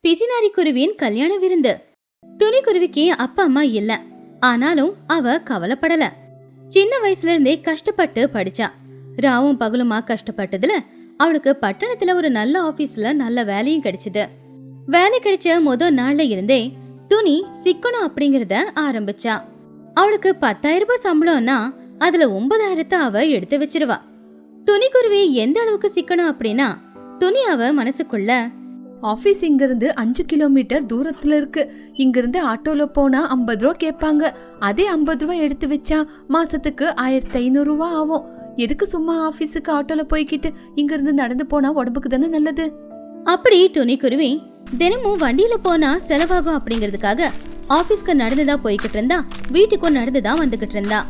பிசினாரி குருவியின் கல்யாண விருந்து. துணிக்குருவிக்கு அப்பா அம்மா இல்ல. ஆனாலும் அவ கவலைப்படல. சின்ன வயசுல இருந்தே கஷ்டப்பட்டு படிச்சா. ராவும் பகலுமா கஷ்டப்பட்டதுல அவளுக்கு பட்டணத்துல ஒரு நல்ல ஆபீஸ்ல நல்ல வேலையும் கிடைச்சது. வேலை கிடைச்ச முதல் நாள்ல இருந்தே துணி சிக்கணும் அப்படிங்கறத ஆரம்பிச்சா. அவளுக்கு 10,000 ரூபாய் சம்பளம்னா அதுல 9,000 அவ எடுத்து வச்சிருவா. துணிக்குருவி எந்த அளவுக்கு சிக்கணும் அப்படின்னா, துணி அவ மனசுக்குள்ள, ஆபீஸ் இங்க இருந்து 5 கிலோமீட்டர் தூரத்துல இருக்கு. இங்க இருந்து ஆட்டோல போனா 50 ரூபா கேட்பாங்க. அதே 50 ரூபா எடுத்து வச்சா மாசத்துக்கு 1,500 ரூபா ஆகும். எதுக்கு சும்மா ஆபீஸுக்கு ஆட்டோல போய்கிட்டு இங்க இருந்து நடந்து போனா உடம்புக்கு தானே நல்லது. அப்படி துணிக்குருவி தினமும் வண்டியில போனா செலவாகும் அப்படிங்கறதுக்காக ஆபீஸ்க்கு நடந்துதான் போய்கிட்டு இருந்தா, வீட்டுக்கும் நடந்துதான் வந்துகிட்டு இருந்தா.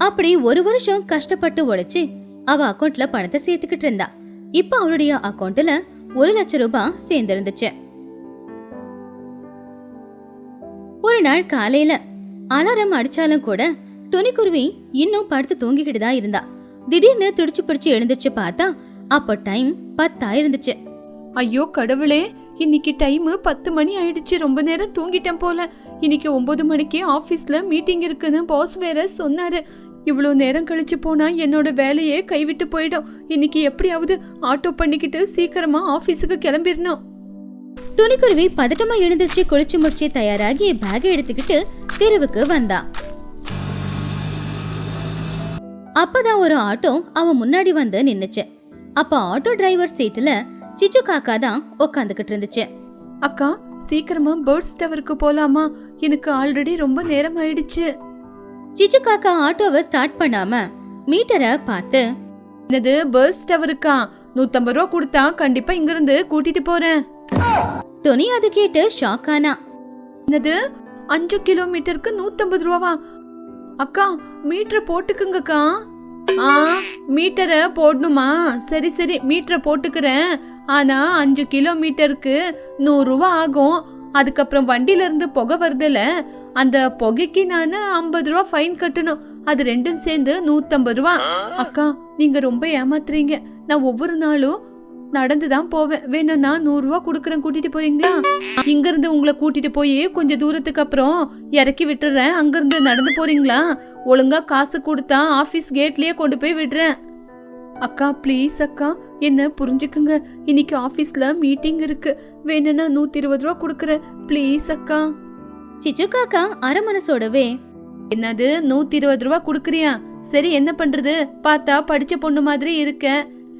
அப்படி ஒரு வருஷம் கஷ்டப்பட்டு உழைச்சு அவ அக்கௌண்ட்ல பணத்தை சேர்த்துக்கிட்டு இருந்தா. இப்ப அவளுடைய அக்கௌண்ட்ல 1,00,000 ரூபாய் சேர்ந்திருந்துச்சு. ஒரு நாள் காலையில அலாரம் அடிச்சாலும் கூட துணிக்குருவி இன்னும் படுத்து தூங்கிக்கிட்டு தான் இருந்தா. திடீர்னு துடிச்சு பிடிச்சு எழுந்துச்சு பார்த்தா அப்ப டைம் 10 இருந்துச்சு. ஐயோ கடவுளே, இன்னைக்கு டைம் 10 மணி ஆயிடுச்சு. ரொம்ப நேரம் தூங்கிட்டேன் போல. இன்னைக்கு 9 மணிக்கு ஆபீஸ்ல மீட்டிங் இருக்குன்னு பாஸ் வேற சொன்னாரு. இவ்வளவு நேரம் கழிச்சு போனா என்னோட வேலையே கைவிட்டு போயிடும். இன்னைக்கு எப்படியாவது ஆட்டோ பண்ணிக்கிட்டு சீக்கிரமா ஆபீஸுக்கு கிளம்பிடணும். துணிக்குருவி பதட்டமா எழுந்திருச்சு குளிச்சு முடிச்சு தயாராகி பேக்கை எடுத்துக்கிட்டு தெருவுக்கு வந்தா. அப்பதான் ஒரு ஆட்டோ அவ முன்னாடி வந்து நின்னுச்சு. அப்ப ஆட்டோ டிரைவர் சீட்டுல சிச்சு காக்கா தான் உக்காந்துக்கிட்டு இருந்துச்சு. அக்கா, சீக்கிரமா பேர்ட்ஸ் டவருக்கு போலாமா? எனக்கு ஆல்ரெடி ரொம்ப நேரம் ஆயிடுச்சு. சிச்சு காக்கா ஆட்டோவை ஸ்டார்ட் பண்ணாம மீட்டரை பார்த்து, என்னது பேர்ட்ஸ் டவருக்கா? 150 ரூபா கொடுத்தா கண்டிப்பா இங்க இருந்து கூட்டிட்டு போறேன். துணி அதை கேட்டு ஷாக் ஆனா. என்னது 5 கிலோமீட்டருக்கு 150 ரூபாவா? அக்கா, மீட்டரை போட்டுக்குங்கக்கா. மீட்டரை போடணுமா? சரி சரி, மீட்டரை போட்டுக்கிறேன். ஆனா 5 கிலோமீட்டருக்கு 100 ரூபா ஆகும். அதுக்கப்புறம் வண்டியில இருந்து புகை வருதுல, அந்த புகைக்கு நான் 50 ரூபா ஃபைன் கட்டணும். அது ரெண்டும் சேர்ந்து 150 ரூபா. அக்கா, நீங்க ரொம்ப ஏமாத்துறீங்க. நான் ஒவ்வொரு நாளும் நடந்துதான் போவேன். வேணும்னா 100 ரூபா கொடுக்கறேன், கூட்டிட்டு போறீங்களா? இங்க இருந்து உங்களை கூட்டிட்டு போய் கொஞ்ச தூரத்துக்கு அப்புறம் இறக்கி விட்டுறேன். அங்க இருந்து நடந்து போறீங்களா? ஒழுங்கா காசு கொடுத்தா ஆபீஸ் கேட்லயே கொண்டு போய் விடுறேன். அக்கா ப்ளீஸ் அக்கா, என்ன புரிஞ்சுக்குங்க. இன்னைக்கு ஆபீஸ்ல மீட்டிங் இருக்கு. வேணும்னா 120 ரூபா கொடுக்கறேன், ப்ளீஸ் அக்கா. சிச்சு காக்கா அரை மனசோடவே, என்னது 120 ரூபா கொடுக்கறியா? சரி, என்ன பண்றது? பார்த்தா படிச்ச பொண்ணு மாதிரி இருக்க.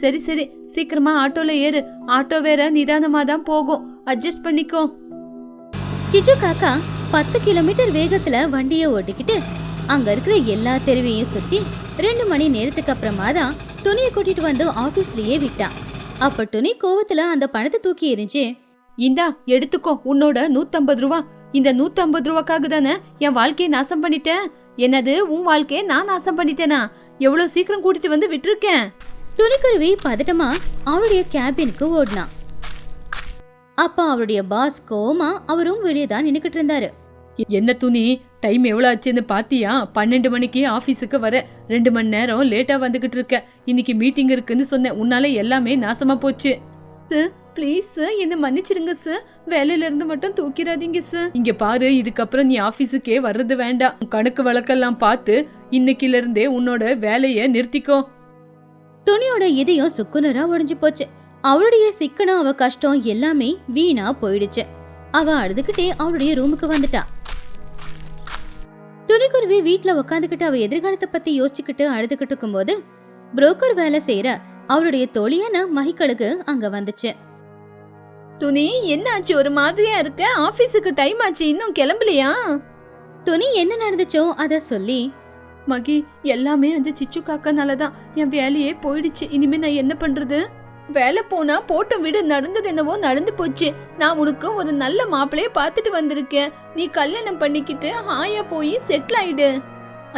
சரி சரி, சீக்கிரமா ஆட்டோல ஏறு. ஆட்டோ வேற நிதானமா தான் போகும், அட்ஜஸ்ட் பண்ணிக்கோ. சிச்சு காக்கா 10 கிலோமீட்டர் வேகத்துல வண்டிய ஓட்டிக்கிட்டு அங்க இருக்கிற எல்லா தெருவையும் சுத்தி 2 மணி நேரத்துக்கு அப்புறமா தான் துணியை கூட்டிட்டு வந்து ஆபீஸ்லயே விட்டா. அப்ப துணி கோவத்துல அந்த பணத்தை தூக்கி எறிஞ்சு, இந்தா எடுத்துக்கோ உன்னோட 150 ரூபா. இந்த 150 ரூபாக்காக தானே என் வாழ்க்கையை நாசம் பண்ணிட்டேன். என்னது, உன் வாழ்க்கையை நான் நாசம் பண்ணிட்டேனா? எவ்வளவு சீக்கிரம் கூட்டிட்டு வந்து விட்டுருக்கேன். துணிக்குருவி பதட்டமா அவளுடைய கேபினுக்கு ஓடினா. அப்ப அவளுடைய பாஸ் கோமா அவரும் வெளியே தான் நின்னுக்கிட்டு இருந்தாரு. என்ன துணி, டைம் எவ்வளவு ஆச்சுன்னு பாத்தியா? 12 மணிக்கு ஆபீஸுக்கு வர 2 மணி நேரம் லேட்டா வந்துகிட்டு இருக்க. இன்னைக்கு மீட்டிங் இருக்குன்னு சொன்னேன், உன்னால எல்லாமே நாசமா போச்சு. ப்ளீஸ் என்ன மன்னிச்சிடுங்க சார். வேலையில இருந்து மட்டும் தூக்கிடாதீங்க சார். இங்க பாரு, இதுக்கப்புறம் நீ ஆபீஸுக்கே வர்றது வேண்டாம். கணக்கு வழக்கெல்லாம் பார்த்து இன்னைக்குல இருந்தே உன்னோட வேலைய நிறுத்திக்கோ. துணியோட இதயம் சுக்குநரா உடைஞ்சு போச்சு. அவளுடைய சிக்கனம், அவ கஷ்டம் எல்லாமே வீணா போயிடுச்சு. அவ அழுதுகிட்டே அவளுடைய ரூமுக்கு வந்துட்டா. துணிக்குருவி வீட்டுல உக்காந்துக்கிட்டு அவ எதிர்காலத்தை பத்தி யோசிச்சுக்கிட்டு அழுதுகிட்டு இருக்கும் போது புரோக்கர் வேலை செய்யற அவளுடைய தோழியான மகிக்கழுகு அங்க வந்துச்சு. துணி, என்ன ஆச்சு? ஒரு மாதிரியா இருக்க. ஆபீஸுக்கு டைம் ஆச்சு, இன்னும் கிளம்பலையா? துணி என்ன நடந்துச்சோ அத சொல்லி, மகி, எல்லாமே அந்த சிச்சு காக்கானாலதான் என் வேலையே போயிடுச்சு. இனிமே நான் என்ன பண்றது? வேலை போனா போட்ட விடு, நடந்தது என்னவோ நடந்து போச்சு. நான் உனக்கு ஒரு நல்ல மாப்பிளைய பாத்துட்டு வந்திருக்கேன். நீ கல்யாணம் பண்ணிக்கிட்டு ஹாயா போய் செட்டில் ஆயிடு.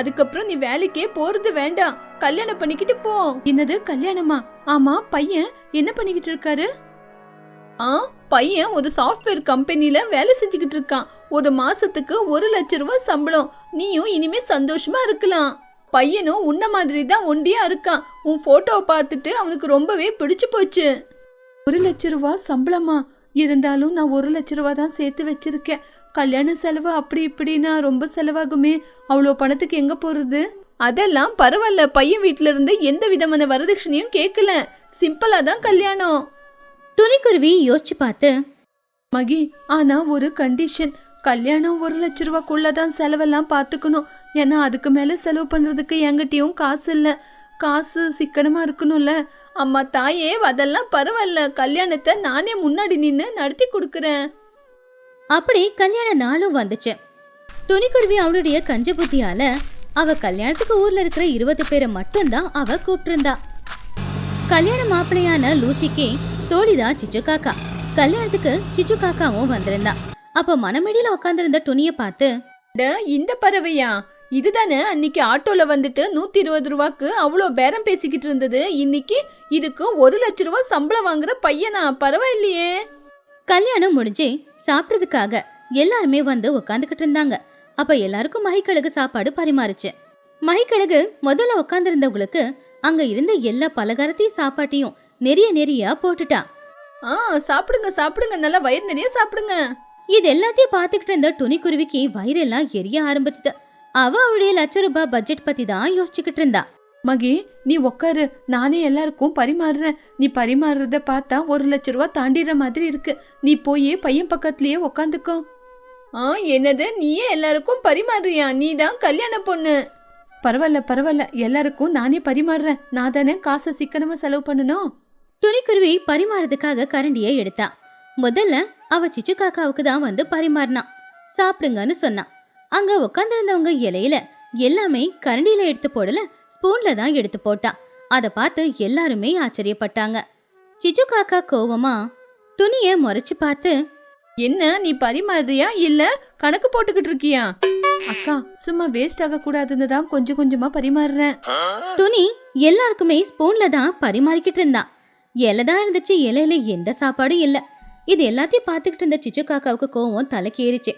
அதுக்கப்புறம் நீ வேலைக்கே போறது வேண்டாம், கல்யாணம் பண்ணிக்கிட்டு போ. என்னது கல்யாணமா? ஆமா, பையன் என்ன பண்ணிக்கிட்டு இருக்காரு? பையன் ஒரு சாஃப்ட்வேர் கம்பெனில வேலை செஞ்சுக்கிட்டு இருக்கான். ஒரு மாசத்துக்கு 1,00,000 ரூபாய் சம்பளம். நீயும் இனிமே சந்தோஷமா இருக்கலாம். பையனும் உன்ன மாதிரி தான் ஒண்டியா இருக்கான். உன் போட்டோவை பார்த்துட்டு அவனுக்கு ரொம்பவே பிடிச்சு போச்சு. 1,00,000 ரூபாய் சம்பளமா? இருந்தாலும் நான் 1,00,000 தான் சேர்த்து வச்சிருக்கேன். கல்யாண செலவு அப்படி இப்படின்னா ரொம்ப செலவாகுமே. அவ்வளோ பணத்துக்கு எங்க போறது? அதெல்லாம் பரவாயில்ல. பையன் வீட்ல இருந்து எந்த விதமான வரதட்சணையும் கேட்கல. சிம்பிளா தான் கல்யாணம். துணிக்குருவி யோசிச்சு பார்த்து, மகி, ஆனா ஒரு கண்டிஷன். கல்யாணம் 1,00,000 செலவெல்லாம் பார்த்துக்கணும். ஏன்னா அதுக்கு மேல செலவு பண்றதுக்கு என்கிட்டயும் காசு இல்லை. காசு சிக்கனமா இருக்கணும்ல. அம்மா தாயே, அதெல்லாம் பரவாயில்ல. கல்யாணத்தை நானே முன்னாடி நின்று நடத்தி கொடுக்கறேன். அப்படி கல்யாண நாளும் வந்துச்சு. துணிக்குருவி அவளுடைய கஞ்ச புத்தியால அவ கல்யாணத்துக்கு ஊர்ல இருக்கிற 20 பேரை மட்டும்தான் அவ கூப்பிட்டிருந்தா. கல்யாண மாப்பிள்ளையான லூசிக்கு தோழிதான் சிச்சு காக்கா. கல்யாணத்துக்கு சிச்சு காக்காவும் வந்திருந்தா. அப்ப மனமெடியில உட்காந்துருந்த துணியை பார்த்து, இந்த பறவையா? இதுதானே அன்னைக்கு ஆட்டோல வந்துட்டு 120 ரூபாய்க்கு அவ்வளோ பேரம் பேசிக்கிட்டு இருந்தது. இன்னைக்கு இதுக்கு 1,00,000 சம்பளம் வாங்குற பையனா? பரவாயில்லையே. கல்யாணம் முடிஞ்சு சாப்பிட்றதுக்காக எல்லாருமே வந்து உட்காந்துக்கிட்டு இருந்தாங்க. அப்ப எல்லாருக்கும் மகிக்கழகு சாப்பாடு பரிமாறுச்சு. மகிக்கழகு முதல்ல உட்காந்துருந்தவங்களுக்கு அங்க இருந்த எல்லா பலகாரத்தையும் சாப்பாட்டையும் நெறிய போட்டுட்டா. சாப்பிடுங்க சாப்பிடுங்க, நல்லா வயிறு நிறைய சாப்பிடுங்க. இது எல்லாத்தையும் பாத்துக்கிட்டு இருந்த துணிக்குருவிக்கு வயிறெல்லாம் எரிய ஆரம்பிச்சுது. அவ அவளுடைய ₹1,00,000 பட்ஜெட் பத்தி தான் யோசிச்சுக்கிட்டு இருந்தா. மகி, நீ உட்காரு, நானே எல்லாருக்கும் பரிமாறுறேன். நீ பரிமாறுறத பார்த்தா 1,00,000 தாண்டிடுற மாதிரி இருக்கு. நீ போய் பையன் பக்கத்துலயே உக்காந்துக்கோ. என்னது, நீயே எல்லாருக்கும் பரிமாறுறியா? நீ தான் கல்யாண பொண்ணு. பரவாயில்ல, எல்லாருக்கும் நானே பரிமாறுறேன். நான் தானே காசை சிக்கனமா செலவு பண்ணணும். துணிக்குருவி பரிமாறதுக்காக கரண்டியை எடுத்தா. முதல்ல அவ சிச்சு காக்காவுக்கு தான் வந்து பரிமாறினா. சாப்பிடுங்கன்னு சொன்னா. அங்க உட்காந்துருந்தவங்க இலையில எல்லாமே கரண்டியில எடுத்து போடல, ஸ்பூன்ல தான் எடுத்து போட்டா. அதை பார்த்து எல்லாருமே ஆச்சரியப்பட்டாங்க. சிச்சு காக்கா கோவமா துணிய முறைச்சு பார்த்து, என்ன, நீ பரிமாறுறியா இல்ல கணக்கு போட்டுக்கிட்டு இருக்கியா? அக்கா, சும்மா வேஸ்ட் ஆக கூடாதுன்னு தான் கொஞ்சம் கொஞ்சமா பரிமாறுறேன். துணி எல்லாருக்குமே ஸ்பூன்ல தான் பரிமாறிக்கிட்டு இருந்தா. இலை தான் இருந்துச்சு, இலையில எந்த சாப்பாடும் இல்ல. இது எல்லாத்தையும் பார்த்துக்கிட்டு இருந்த சிச்சு காக்காவுக்கு கோவம் தலைக்கு ஏறிச்சு.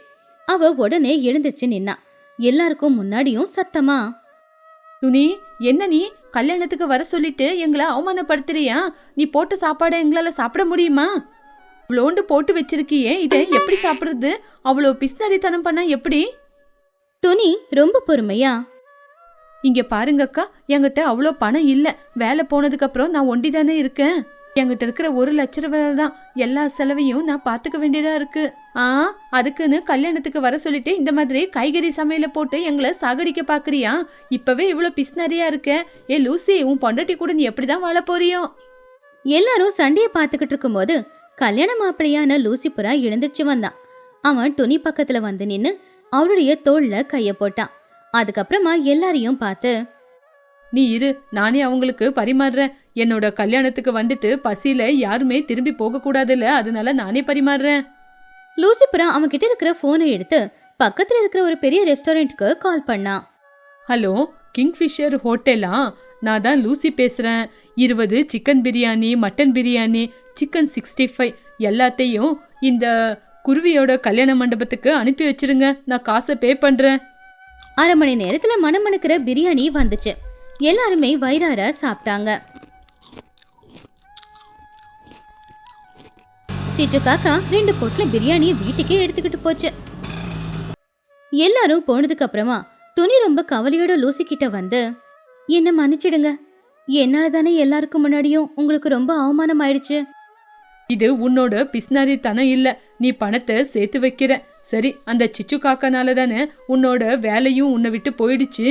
அவ உடனே எழுந்திருச்சு நின்னா. எல்லாருக்கும் முன்னாடியும் சத்தமா, துணி, என்ன நீ கல்யாணத்துக்கு வர சொல்லிட்டு எங்களை அவமானப்படுத்துறியா? நீ போட்ட சாப்பாடை எங்களால சாப்பிட முடியுமா? இவ்வளோண்டு போட்டு வச்சிருக்கியே, இதை எப்படி சாப்பிடுறது? அவ்வளோ பிஸ்னரித்தனம் பண்ணா எப்படி? துணி ரொம்ப பொறுமையா, இங்க பாருங்கக்கா, என்கிட்ட அவ்வளோ பணம் இல்ல. வேலை போனதுக்கு அப்புறம் நான் ஒண்டிதானே இருக்கேன். என்கிட்ட இருக்கிற 1,00,000 தான். எல்லா செலவையும் நான் பாத்துக்க வேண்டியதா இருக்கு. அதுக்குன்னு கல்யாணத்துக்கு வர சொல்லிட்டு இந்த மாதிரி காய்கறி சமையல போட்டு எங்களை சாகடிக்க பாக்குறியா? இப்பவே இவ்வளவு பிஸ்னரியா இருக்க. ஏ லூசி, உன் பொண்டாட்டி கூட நீ எப்படிதான் வாழ போறியோ? எல்லாரும் சண்டைய பாத்துக்கிட்டு இருக்கும் போது கல்யாண மாப்பிள்ளையான லூசி புறா எழுந்திருச்சு வந்தான். அவன் துணி பக்கத்துல வந்து நின்னு அவளுடைய தோள்ல கைய போட்டான். அதுக்கப்புறமா எல்லாரையும் பார்த்து, நீ இரு, நானே அவங்களுக்கு பரிமாறுறேன். என்னோட கல்யாணத்துக்கு வந்துட்டு பசியில யாருமே திரும்பி போக கூடாதுல்ல, அதனால நானே பரிமாறுறேன். லூசி புறா அவன் கிட்ட இருக்கிற போனை எடுத்து பக்கத்துல இருக்கிற ஒரு பெரிய ரெஸ்டாரண்ட்க்கு கால் பண்ணா. ஹலோ, கிங்ஃபிஷர் ஹோட்டலா? நான் தான் லூசி பேசுறேன். 20 chicken biryani, mutton biryani, chicken 65 எல்லாத்தையும் இந்த குருவியோட கல்யாண மண்டபத்துக்கு அனுப்பி வச்சிருங்க. நான் காசை பே பண்றேன். 1/2 மணி நேரத்துல மணமணுக்கிற பிரியாணி வந்துச்சு. எல்லாருமே வயிறார சாப்பிட்டாங்க. சிச்சு காக்கா 2 பொட்ல பிரியாணி வீட்டுக்கே எடுத்துக்கிட்டு போச்சு. எல்லாரும் போனதுக்கு அப்புறமா துணி ரொம்ப கவலையோட லூசி கிட்ட வந்து, என்ன மன்னிச்சிடுங்க, என்னால தானே எல்லாருக்கும் முன்னாடியும் உங்களுக்கு ரொம்ப அவமானம் ஆயிடுச்சு. இது உன்னோட பிஸ்னாரித்தனம் இல்ல, நீ பணத்தை சேர்த்து வைக்கிற. சரி, அந்த சிச்சு காக்கனால தானே உன்னோட வேலையும் உன்னை விட்டு போயிடுச்சு.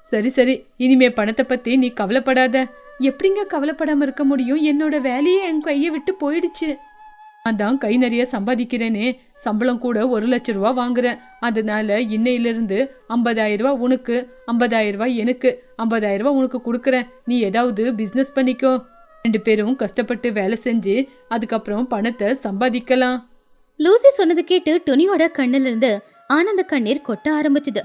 சரி, இனிமே பணத்தை பத்தி நீ கவலைப்படாத. எப்படிங்க கவலைப்படாம இருக்க முடியும்? என்னோட வேலையே என் கையை விட்டு போயிடுச்சு. அதான் கை நிறைய சம்பாதிக்கிறேனே, சம்பளம் கூட 1,00,000 வாங்குறேன். அதனால இன்னையிலிருந்து 50,000 உனக்கு, 50,000 எனக்கு, 50,000 உனக்கு கொடுக்குறேன். நீ ஏதாவது பிஸ்னஸ் பண்ணிக்கோ. 2 பேரும் கஷ்டப்பட்டு வேலை செஞ்சு அதுக்கப்புறம் பணத்தை சம்பாதிக்கலாம். லூசி சொன்னது கேட்டு துணியோட கண்ணுல இருந்து ஆனந்த கண்ணீர் கொட்ட ஆரம்பிச்சுது.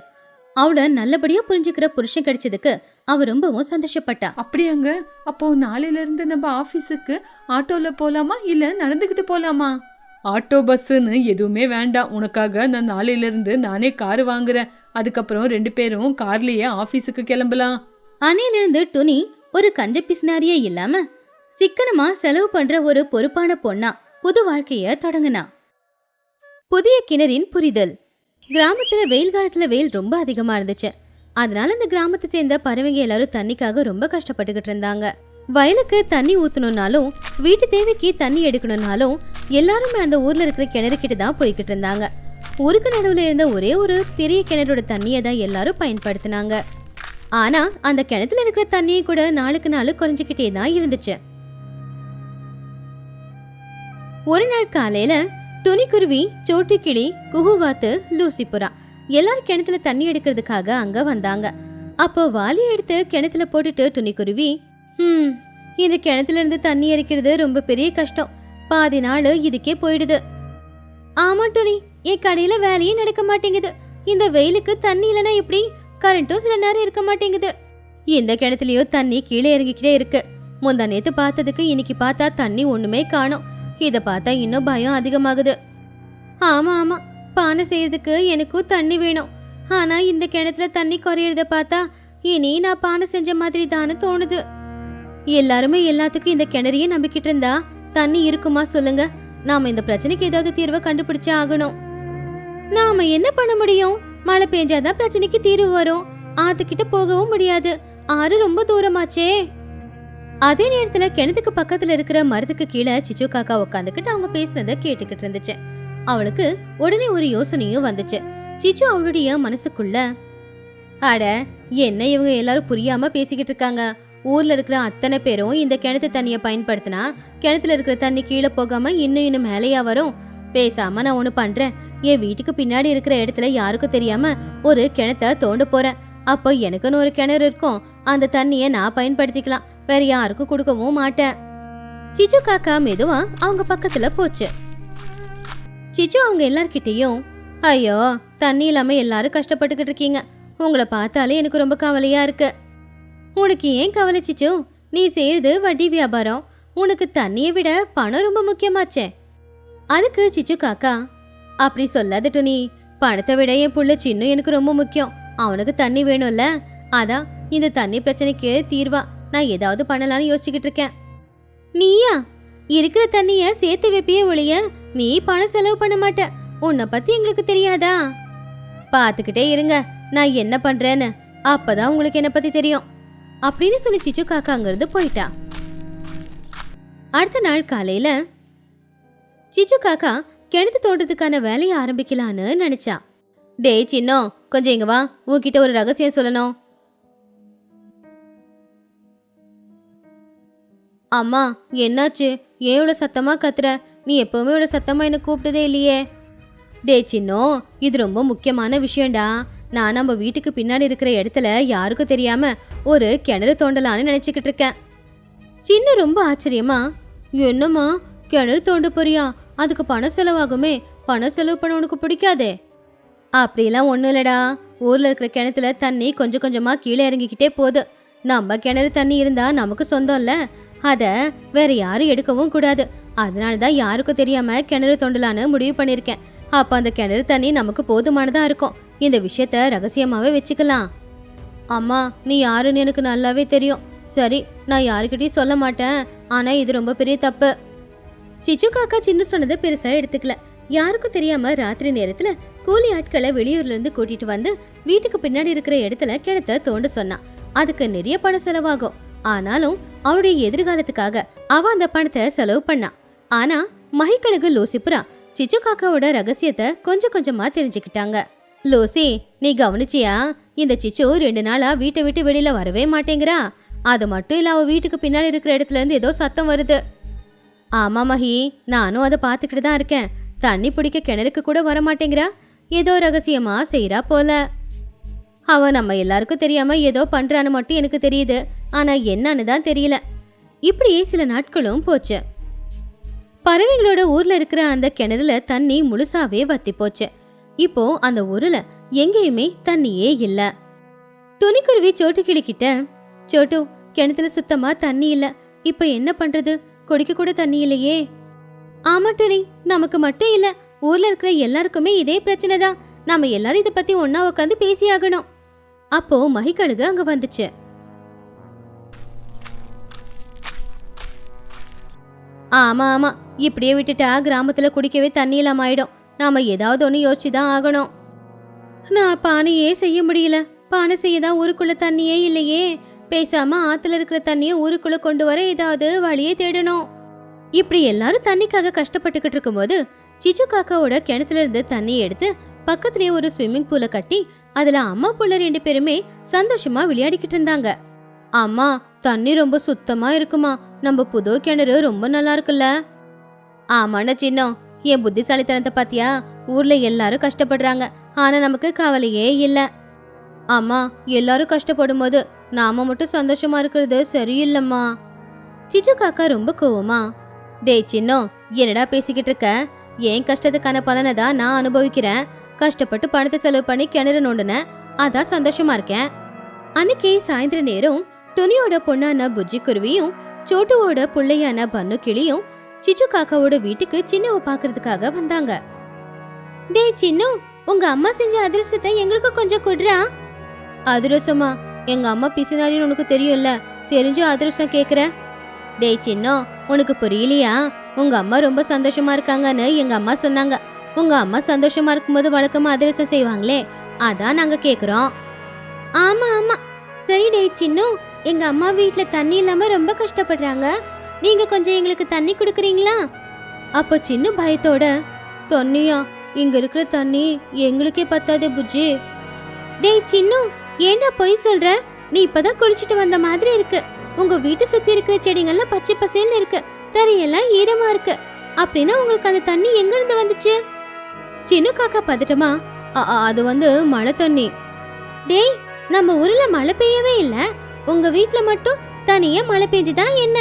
அவள நல்லபடியா புரிஞ்சுக்கிற புருஷன் கிடைச்சதுக்கு அவ ரொம்பவும் சந்தோஷப்பட்டா. அப்படியாங்க? அப்போ நாளையில இருந்து நம்ம ஆபீஸுக்கு ஆட்டோல போலாமா இல்ல நடந்துகிட்டு போலாமா? ஆட்டோ பஸ்ன்னு எதுவுமே வேண்டாம். உனக்காக நான் நாளையில இருந்து நானே கார் வாங்குறேன். அதுக்கப்புறம் 2 பேரும் கார்லயே ஆபீஸுக்கு கிளம்பலாம். அன்னையிலிருந்து துணி ஒரு கஞ்ச பிசினாரியே இல்லாம சிக்கனமா செலவு பண்ற ஒரு பொறுப்பான பொண்ணா புது வாழ்க்கைய தொடங்கினா. புதிய கிணறின் புரிதல். கிராமத்துல வெயில் காலத்துல வெயில் ரொம்ப அதிகமா இருந்துச்சு. அதனால இந்த கிராமத்தை சேர்ந்த பறவைங்க எல்லாரும் தண்ணிக்காக ரொம்ப கஷ்டப்பட்டுக்கிட்டு இருந்தாங்க. வயலுக்கு தண்ணி ஊத்தணும்னாலும் வீட்டு தேவைக்கு தண்ணி எடுக்கணும்னாலும் எல்லாருமே அந்த ஊர்ல இருக்கிற கிணறு கிட்ட தான் போய்கிட்டு இருந்தாங்க. ஊருக்கு நடுவுல இருந்த ஒரே ஒரு பெரிய கிணறோட தண்ணியை தான் எல்லாரும் பயன்படுத்தினாங்க. ஆனா அந்த கிணத்துல இருக்கிற தண்ணியை கூட நாளுக்கு நாள் குறைஞ்சுக்கிட்டே தான் இருந்துச்சு. ஒரு நாள் காலையில துணிக்குருவி, சோட்டுக்கிளி, குஹுவாத்து, லூசிபுரா எல்லாரும் கிணத்துல தண்ணி எடுக்கிறதுக்காக அங்க வந்தாங்க. அப்போ வாலியை எடுத்து கிணத்துல போட்டுட்டு துணிக்குருவி, இந்த கிணத்துல இருந்து தண்ணி எரிக்கிறது ரொம்ப பெரிய கஷ்டம். பாதி நாள் இதுக்கே போயிடுது. ஆமா துணி, என் கடையில வேலையே நடக்க மாட்டேங்குது. இந்த வெயிலுக்கு தண்ணி இல்லைன்னா எப்படி? கரண்ட்டும் சில நேரம் இருக்க மாட்டேங்குது. இந்த கிணத்துலயோ தண்ணி கீழே இறங்கிக்கிட்டே இருக்கு. முந்தா நேத்து பார்த்ததுக்கு இன்னைக்கு பார்த்தா தண்ணி ஒண்ணுமே காணோம். இத பார்த்தா இன்னும் பயம் அதிகமாகுது. ஆமா ஆமா, பானை செய்யறதுக்கு எனக்கும் தண்ணி வேணும். ஆனா இந்த கிணத்துல தண்ணி குறையறத பார்த்தா இனி நான் பானை செஞ்ச மாதிரி தானே தோணுது. எல்லாருமே எல்லாத்துக்கும் இந்த கிணறையே நம்பிக்கிட்டு இருந்தா தண்ணி இருக்குமா சொல்லுங்க? நாம இந்த பிரச்சனைக்கு ஏதாவது தீர்வை கண்டுபிடிச்சே ஆகணும். நாம என்ன பண்ண முடியும்? மழை பெஞ்சாதான் பிரச்சனைக்கு தீர்வு வரும். ஆத்துக்கிட்ட போகவும் முடியாது. ஆறு ரொம்ப தூரமாச்சே. அதே நேரத்துல கிணத்துக்கு பக்கத்துல இருக்கிற மரத்துக்கு கீழே சிச்சு காக்கா உட்காந்துக்கிட்டு அவங்க பேசுறத கேட்டுக்கிட்டு இருந்துச்சு. அவளுக்கு உடனே ஒரு யோசனையும் வந்துச்சு. சிச்சு அவளுடைய மனசுக்குள்ள, அட என்ன இவங்க எல்லாரும் புரியாம பேசிக்கிட்டு இருக்காங்க. ஊர்ல இருக்கிற அத்தனை பேரும் இந்த கிணத்து தண்ணியை பயன்படுத்தினா கிணத்துல இருக்கிற தண்ணி கீழே போகாம இன்னும் மேலையா வரும். பேசாம நான் ஒண்ணு பண்றேன். என் வீட்டுக்கு பின்னாடி இருக்கிற இடத்துல யாருக்கும் தெரியாம ஒரு கிணத்த தோண்ட போறேன். அப்போ எனக்குன்னு ஒரு கிணறு இருக்கும். அந்த தண்ணிய நான் பயன்படுத்திக்கலாம். வேற யாருக்கும் கொடுக்கவும் மாட்டேன். சிச்சு காக்கா மெதுவா அவங்க பக்கத்துல போச்சு. சிச்சு அவங்க எல்லார்கிட்டையும், ஐயோ தண்ணி இல்லாம எல்லாரும் கஷ்டப்பட்டுக்கிட்டு இருக்கீங்க. உங்களை பார்த்தாலே எனக்கு ரொம்ப கவலையா இருக்கு. உனக்கு ஏன் கவலை சிச்சு? நீ செய்யறது வட்டி வியாபாரம். உனக்கு தண்ணியை விட பணம் ரொம்ப முக்கியமாச்சே. அதுக்கு சிச்சு காக்கா, அப்படி சொல்லாத துணி. பணத்தை விட என் புள்ள சின்ன எனக்கு ரொம்ப முக்கியம். அவனுக்கு தண்ணி வேணும்ல. அதான் இந்த தண்ணி பிரச்சனைக்கு தீர்வா நான் ஏதாவது பண்ணலாம்னு யோசிச்சுக்கிட்டு இருக்கேன். நீயா? இருக்கிற தண்ணிய சேர்த்து வைப்பியே ஒழிய நீ பணம் செலவு பண்ண மாட்ட. உன்னை பத்தி எங்களுக்கு தெரியாதா? பாத்துக்கிட்டே இருங்க நான் என்ன பண்றேன்னு. அப்பதான் உங்களுக்கு என்ன பத்தி தெரியும் அப்படின்னு சொல்லி சிச்சு காக்கா அங்கிருந்து போயிட்டா. அடுத்த நாள் காலையில சிச்சு காக்கா கிணத்து தோட்டத்துக்கான வேலையை ஆரம்பிக்கலான்னு நினைச்சா. டேய் சின்னோ, கொஞ்சம் இங்க வா. உன்கிட்ட ஒரு ரகசியம் சொல்லணும். அம்மா என்னாச்சு? ஏன் இவ்வளவு சத்தமா கத்துற? நீ எப்பவுமே இவ்வளவு சத்தமா என்ன கூப்பிட்டதே இல்லையே. டே சின்னோ, இது ரொம்ப முக்கியமான விஷயம்டா. நான் நம்ம வீட்டுக்கு பின்னாடி இருக்கிற இடத்துல யாருக்கும் தெரியாம ஒரு கிணறு தோண்டலான்னு நினைச்சுக்கிட்டு இருக்கேன். சின்ன ரொம்ப ஆச்சரியமா, என்னம்மா கிணறு தோண்ட போறியா? அதுக்கு பணம் செலவாகுமே. பணம் செலவு பண்ண உனக்கு பிடிக்காதே. அப்படிலாம் ஒன்றும் இல்லடா. ஊர்ல இருக்கிற கிணத்துல தண்ணி கொஞ்சம் கொஞ்சமா கீழே இறங்கிக்கிட்டே போகுது. நம்ம கிணறு தண்ணி இருந்தா நமக்கு சொந்தம் இல்ல. அத வேற யாரும் எடுக்கவும் கூடாது. அதனாலதான் யாருக்கும் தெரியாம கிணறு தோண்டலான்னு முடிவு பண்ணிருக்கேன். அப்ப அந்த கிணறு தண்ணி நமக்கு போதுமானதா இருக்கும். இந்த விஷயத்த ரகசியமாவே வச்சுக்கலாம். அம்மா நீ யாருன்னு எனக்கு நல்லாவே தெரியும். சரி, நான் யாருக்கிட்டையும் சொல்ல மாட்டேன். ஆனா இது ரொம்ப பெரிய தப்பு. சிச்சு காக்கா சின்ன சொன்னதை பெருசா எடுத்துக்கல. யாருக்கும் தெரியாம ராத்திரி நேரத்துல கூலி ஆட்களை வெளியூர்ல இருந்து கூட்டிட்டு வந்து வீட்டுக்கு பின்னாடி இருக்கிற இடத்துல கிணத்த தோண்ட சொன்னான். அதுக்கு நிறைய பணம் செலவாகும். ஆனாலும் அவருடைய எதிர்காலத்துக்காக அவ அந்த பணத்தை செலவு பண்ணா. ஆனா மகிக்கழகு லூசிபுரா சிச்சு காக்காவோட ரகசியத்தை கொஞ்சம் கொஞ்சமா தெரிஞ்சுக்கிட்டாங்க. லூசி, நீ கவனிச்சியா? இந்த சிச்சு 2 நாளா வீட்டை விட்டு வெளியில வரவே மாட்டேங்கிறா. அது மட்டும் இல்ல, அவ வீட்டுக்கு பின்னாடி இருக்கிற இடத்துல இருந்து ஏதோ சத்தம் வருது. ஆமா மகி, நானும் அதை பாத்துக்கிட்டு தான் இருக்கேன். தண்ணி பிடிக்க கிணறுக்கு கூட வர மாட்டேங்கிறா. ஏதோ ரகசியமா செய்யறா போல. அவ நம்ம எல்லாருக்கும் தெரியாம ஏதோ பண்றான்னு மட்டும் எனக்கு தெரியுது. ஆனா என்னன்னு தான் தெரியல. இப்படியே சில நாட்களும் போச்சு. பறவைங்களோட ஊர்ல இருக்கிற அந்த கிணறுல தண்ணி முழுசாவே வத்தி போச்சு. இப்போ அந்த ஊர்ல எங்கேயுமே தண்ணியே இல்ல. துணிக்குருவி சோட்டு கிளிக்கிட்ட, சோட்டு கிணத்துல சுத்தமா தண்ணி இல்ல. இப்ப என்ன பண்றது? குடிக்க கூட தண்ணி இல்லையே. ஆமா துணி, நமக்கு மட்டும் இல்ல, ஊர்ல இருக்கிற எல்லாருக்குமே இதே பிரச்சனை தான். நாம எல்லாரும் இத பத்தி ஒன்னா உட்காந்து பேசியாகணும். அப்போ மகிக்கழுகு அங்க வந்துச்சு. ஆமா ஆமா, இப்படியே விட்டுட்டா கிராமத்துல குடிக்கவே தண்ணி இல்லாம ஆயிடும். நாம ஏதாவது ஒண்ணு யோசிச்சுதான் ஆகணும். நான் பானையே செய்ய முடியல. பானை செய்யதான் ஊருக்குள்ள தண்ணியே இல்லையே. பேசாம ஆத்துல இருக்கிற தண்ணியை ஊருக்குள்ள கொண்டு வர ஏதாவது வழியே தேடணும். இப்படி எல்லாரும் தண்ணிக்காக கஷ்டப்பட்டுக்கிட்டு இருக்கும்போது சிச்சு காக்காவோட கிணத்துல இருந்து தண்ணி எடுத்து பக்கத்துலயே ஒரு ஸ்விம்மிங் பூலை கட்டி அதுல அம்மா புள்ள 2 பேருமே சந்தோஷமா விளையாடிக்கிட்டு இருந்தாங்க. அம்மா, தண்ணி ரொம்ப சுத்தமா இருக்குமா. நம்ம புது கிணறு ரொம்ப நல்லா இருக்குல்ல? ஆமாண்ணா சின்னம், என் புத்திசாலித்தனத்தை பாத்தியா? ஊர்ல எல்லாரும் கஷ்டப்படுறாங்க, ஆனா நமக்கு கவலையே இல்ல. அம்மா, எல்லாரும் கஷ்டப்படும் போது நாம மட்டும் சந்தோஷமா இருக்கிறது சரியில்லம்மா. சிச்சு காக்கா ரொம்ப கோவமா, டேய் சின்னம், என்னடா பேசிக்கிட்டு இருக்க? ஏன் கஷ்டத்துக்கான பலனை தான் நான் அனுபவிக்கிறேன். கஷ்டப்பட்டு பணத்தை செலவு பண்ணி கிணறு நோண்டுனேன், அதான் சந்தோஷமா இருக்கேன். அன்னைக்கு சாயந்தர நேரம் துணியோட பொண்ணான புஜ்ஜி குருவியும் சோட்டுவோட புள்ளையான பன்னு கிளியும் சிச்சு காக்காவோட வீட்டுக்கு சின்னவ பாக்குறதுக்காக வந்தாங்க. டேய் சின்னு, உங்க அம்மா செஞ்ச அதிரசத்தை எங்களுக்கு கொஞ்சம் குடுறா. அதிரசமா? எங்க அம்மா பிசினாரின்னு உனக்கு தெரியும்ல, தெரிஞ்சு அதிரசம் கேக்குற? டேய் சின்னோ, உனக்கு புரியலையா? உங்க அம்மா ரொம்ப சந்தோஷமா இருக்காங்கன்னு எங்க அம்மா சொன்னாங்க. உங்க அம்மா சந்தோஷமா இருக்கும்போது வழக்கமா அதிரசம் செய்வாங்களே, அதான் நாங்க கேக்குறோம். ஆமா ஆமா, சரி டேய் சின்னு, எங்க அம்மா வீட்ல தண்ணி இல்லாம ரொம்ப கஷ்டப்படுறாங்க. நீங்க கொஞ்சம் எங்களுக்கு தண்ணி குடுக்குறீங்களா? அப்போ சின்ன பயத்தோட, தண்ணியா? இங்க இருக்கிற தண்ணி எங்களுக்கே பத்தாது புஜ்ஜி. டேய் சின்னு, ஏண்டா பொய் சொல்ற? நீ இப்பதான் குளிச்சுட்டு வந்த மாதிரி இருக்கு. உங்க வீட்டு சுத்தி இருக்கிற செடிங்கள்லாம் பச்சை பசேல்னு இருக்கு, தரையெல்லாம் ஈரமா இருக்கு. அப்படின்னா உங்களுக்கு அந்த தண்ணி எங்க இருந்து வந்துச்சு? சின்ன காக்கா பதட்டமா, அது மழை தண்ணி. டேய், நம்ம ஊர்ல மழை பெய்யவே இல்ல, உங்க வீட்ல மட்டும் தனியா மழை பெஞ்சுதா என்ன?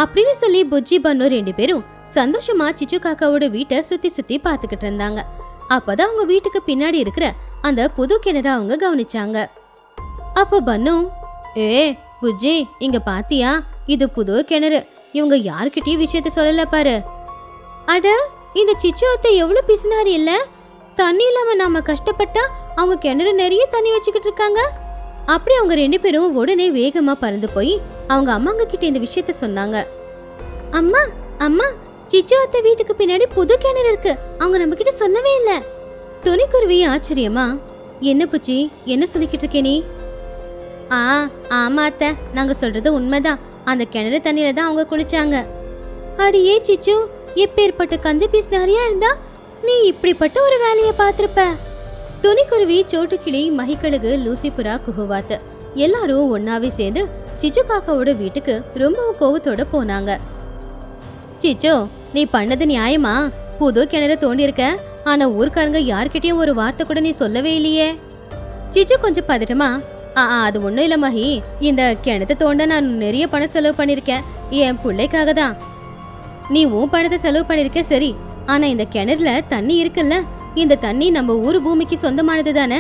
அப்படின்னு சொல்லி புஜ்ஜி பன்னு 2 பேரும் சந்தோஷமா சிச்சு காக்காவோட வீட்டை சுத்தி சுத்தி பாத்துக்கிட்டு இருந்தாங்க. அப்பதான் அவங்க வீட்டுக்கு பின்னாடி இருக்கிற அந்த புது கிணற அவங்க கவனிச்சாங்க. அப்போ பன்னு, புஜ்ஜி, இங்க பாத்தியா? இது புது கிணறு. இவங்க யார்கிட்டயும் விஷயத்த சொல்லல பாரு. அட, இந்த சிச்சு அத்தை எவ்வளவு பிசினாரி இல்ல? தண்ணி இல்லாம நாம கஷ்டப்பட்டா அவங்க கிணறு நிறைய தண்ணி வச்சுக்கிட்டு இருக்காங்க. அப்படி அவங்க 2 பேரும் உடனே வேகமா பறந்து போய் அவங்க அம்மாங்க கிட்ட இந்த விஷயத்த சொன்னாங்க. அம்மா அம்மா, சிச்சு அத்தை வீட்டுக்கு பின்னாடி புது கிணறு இருக்கு, அவங்க நம்ம கிட்ட சொல்லவே இல்ல. துணிக்குருவி ஆச்சரியமா, என்ன புச்சி, என்ன சொல்லிக்கிட்டு இருக்கே நீ? ஆமா அத்தை, நாங்க சொல்றது உண்மைதான். அந்த கிணறு தண்ணியில தான் அவங்க குளிச்சாங்க. அடியே சிச்சு, எப்பேற்பட்ட கஞ்ச பீஸ் நிறைய இருந்தா நீ இப்படிப்பட்ட ஒரு வேலையை பார்த்திருப்ப. துணிக்குருவி, சோட்டுக்கிளி, மகிக்கழுகு, லூசிபுரா, குஹுவாத்து எல்லாரும் ஒன்னாவே சேர்ந்து சிச்சு காக்காவோட வீட்டுக்கு ரொம்பவும் கோவத்தோட போனாங்க. சிச்சு, நீ பண்ணது நியாயமா? புது கிணறு தோண்டி இருக்க, ஆனா ஊர்க்காரங்க யார்கிட்டயும் ஒரு வார்த்தை கூட நீ சொல்லவே இல்லையே. சிச்சு கொஞ்சம் பதட்டமா, அது ஒண்ணும் இல்ல மகி, இந்த கிணத்தை தோண்ட நான் நிறைய பணம் செலவு பண்ணிருக்கேன், என் பிள்ளைக்காக தான். நீ உன் பணத்தை செலவு பண்ணிருக்க சரி, ஆனா இந்த கிணறுல தண்ணி இருக்குல்ல, இந்த தண்ணி நம்ம ஊரு பூமிக்கு சொந்தமானது தானே.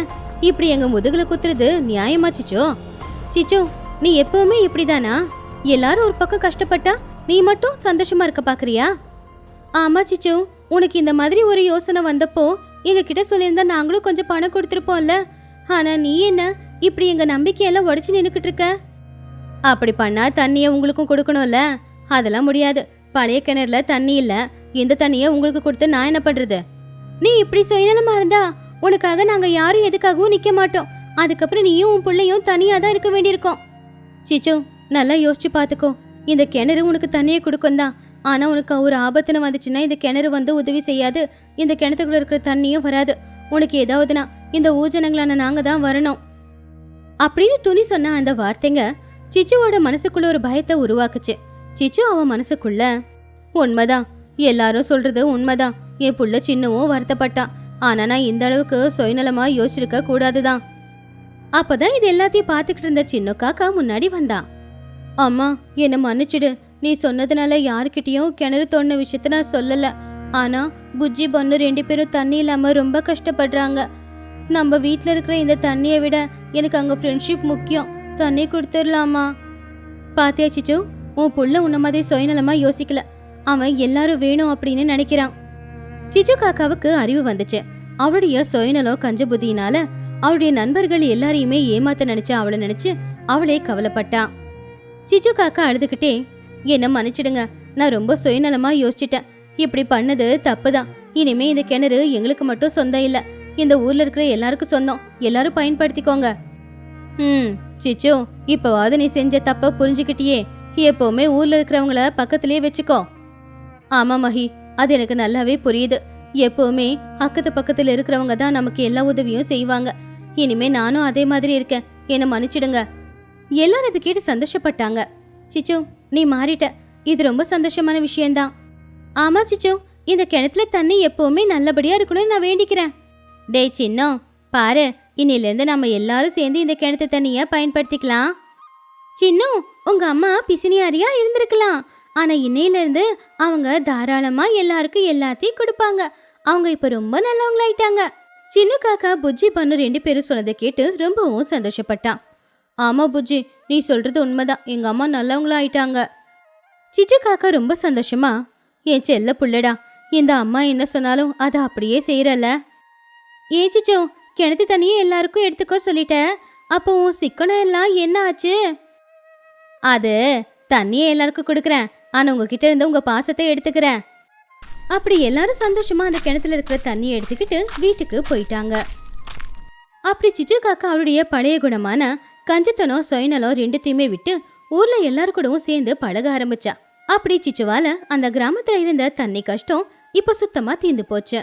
இப்படி எங்க முதுகுல குத்துறது நியாயமா சிச்சோ? சிச்சோ, நீ எப்பவுமே இப்படிதானா? எல்லாரும் ஒரு பக்கம் கஷ்டப்பட்டா நீ மட்டும் சந்தோஷமா இருக்க பாக்குறியா? ஆமா சிச்சு, உனக்கு இந்த மாதிரி ஒரு யோசனை வந்தப்போ எங்க கிட்ட சொல்லியிருந்தா நாங்களும் கொஞ்சம் பணம் கொடுத்துருப்போம்ல. ஆனா நீ என்ன இப்படி எங்க நம்பிக்கையெல்லாம் உடைச்சு நின்னுக்கிட்டு இருக்க? அப்படி பண்ணா தண்ணிய உங்களுக்கும் கொடுக்கணும்ல. அதெல்லாம் முடியாது. பழைய கிணறுல தண்ணி இல்ல, இந்த தண்ணிய உங்களுக்கு கொடுத்து நான் என்ன பண்றது? நீ இப்படி சுயநலமா இருந்தா உனக்காக நாங்க யாரும் எதுக்காகவும் நிக்க மாட்டோம். அதுக்கப்புறம் நீயும் உன் பிள்ளையும் தனியா தான் இருக்க வேண்டியிருக்கோம். சிச்சு, நல்லா யோசிச்சு பாத்துக்கோ. இந்த கிணறு உனக்கு தண்ணியை கொடுக்கும் தான், ஆனா உனக்கு ஒரு ஆபத்துன்னு வந்துச்சுன்னா இந்த கிணறு உதவி செய்யாது. இந்த கிணத்துக்குள்ள இருக்கிற தண்ணியும் வராது. உனக்கு ஏதாவதுனா இந்த ஊஜனங்களான நாங்க தான் வரணும் அப்படின்னு துணி சொன்ன அந்த வார்த்தைங்க சிச்சுவோட மனசுக்குள்ள ஒரு பயத்தை உருவாக்குச்சு. சிச்சு அவன் மனசுக்குள்ள, உண்மைதான், எல்லாரும் சொல்றது உண்மைதான், என் புள்ள சின்னவும் வருத்தப்பட்டான், ஆனா நான் இந்த அளவுக்கு சுயநலமா யோசிச்சிருக்க கூடாதுதான். அப்பதான் இது எல்லாத்தையும் பாத்துக்கிட்டு இருந்த சின்ன காக்கா முன்னாடி வந்தான். அம்மா, என்ன மன்னிச்சிடு, நீ சொன்னதுனால யாருக்கிட்டயும் கிணறு தோண்டின விஷயத்த நான் சொல்லல. ஆனா புஜ்ஜி பன்னு 2 பேரும் தண்ணி இல்லாம ரொம்ப கஷ்டப்படுறாங்க. நம்ம வீட்டுல இருக்கிற இந்த தண்ணியை விட எனக்கு அங்க ஃப்ரெண்ட்ஷிப் முக்கியம். தண்ணி கொடுத்துடலாமா? பாத்தியா சிச்சு, உன் புள்ள உன்ன மாதிரி சுயநலமா யோசிக்கல. அவன் எல்லாரும் வேணும் அப்படின்னு நினைக்கிறான். சிச்சு காக்காவுக்கு அறிவு வந்துச்சு. அவளுடைய சுயநலம் கஞ்ச புத்தியினால அவளுடைய நண்பர்கள் எல்லாரையுமே ஏமாத்த நினைச்சு அவளை நினைச்சு அவளே கவலைப்பட்டா. சிச்சு காக்கா அழுதுகிட்டே, என்ன மன்னிச்சிடுங்க, நான் ரொம்ப சுயநலமா யோசிச்சிட்டேன். இப்படி பண்ணது தப்புதான். இனிமே இந்த கிணறு எங்களுக்கு மட்டும் சொந்தம் இல்ல, இந்த ஊர்ல இருக்கிற எல்லாருக்கும் சொந்தம். எல்லாரும் பயன்படுத்திக்கோங்க. சிச்சு, இப்பவாவது நீ செஞ்ச தப்ப புரிஞ்சுக்கிட்டியே. எப்பவுமே ஊர்ல இருக்கிறவங்கள பக்கத்திலேயே வச்சுக்கோ. ஆமா மகி, அது எனக்கு நல்லாவே புரியுது. எப்பவுமே அக்கத்து பக்கத்துல இருக்கிறவங்க தான் நமக்கு எல்லா உதவியும் செய்வாங்க. இனிமே நானும் அதே மாதிரி இருக்கேன், என்ன மன்னிச்சிடுங்க. எல்லாரும் இதை கேட்டு சந்தோஷப்பட்டாங்க. சிச்சு, நீ மாறிட்ட, இது ரொம்ப சந்தோஷமான விஷயம்தான். ஆமா சிச்சு, இந்த கிணத்துல தண்ணி எப்பவுமே நல்லபடியா இருக்கணும்னு நான் வேண்டிக்கிறேன். டேய் சின்னம், பாரு, இன்னிலிருந்து நம்ம எல்லாரும் சேர்ந்து இந்த கிணத்து தண்ணிய பயன்படுத்திக்கலாம். சின்னம், உங்க அம்மா பிசினியாரியா இருந்திருக்கலாம், ஆனா இன்னையில இருந்து அவங்க தாராளமா எல்லாருக்கும் எல்லாத்தையும் கொடுப்பாங்க. அவங்க இப்ப ரொம்ப நல்லவங்களாயிட்டாங்க. சின்ன காக்கா புஜ்ஜி பண்ணு 2 பேரும் சொன்னதை கேட்டு ரொம்பவும் சந்தோஷப்பட்டான். ஆமா புஜ்ஜி, நீ சொல்றது உண்மைதான், எங்க அம்மா நல்லவங்களாயிட்டாங்க. சிச்சு காக்கா ரொம்ப சந்தோஷமா, என் செல்ல புள்ளடா, இந்த அம்மா என்ன சொன்னாலும் அதை அப்படியே செய்யறல. ஏன் சிச்சோ, கிணத்து தண்ணியே எல்லாருக்கும் எடுத்துக்கோ சொல்லிட்ட, அப்போ உன் சிக்கனம் எல்லாம் என்ன ஆச்சு? அது தண்ணியை எல்லாருக்கும் கொடுக்குறேன், ஆனா உங்ககிட்ட இருந்து உங்க பாசத்தை எடுத்துக்கிறேன். அப்படி எல்லாரும் சந்தோஷமா அந்த கிணத்துல இருக்கிற தண்ணியை எடுத்துக்கிட்டு வீட்டுக்கு போயிட்டாங்க. அப்படி சிச்சு காக்கா அவருடைய பழைய குணமான கஞ்சத்தனம் சுயநலம் 2த்தையுமே விட்டு ஊர்ல எல்லாரு கூடவும் சேர்ந்து பழக ஆரம்பிச்சா. அப்படி சிச்சுவால அந்த கிராமத்துல இருந்த தண்ணி கஷ்டம் இப்ப சுத்தமா தீர்ந்து போச்சு.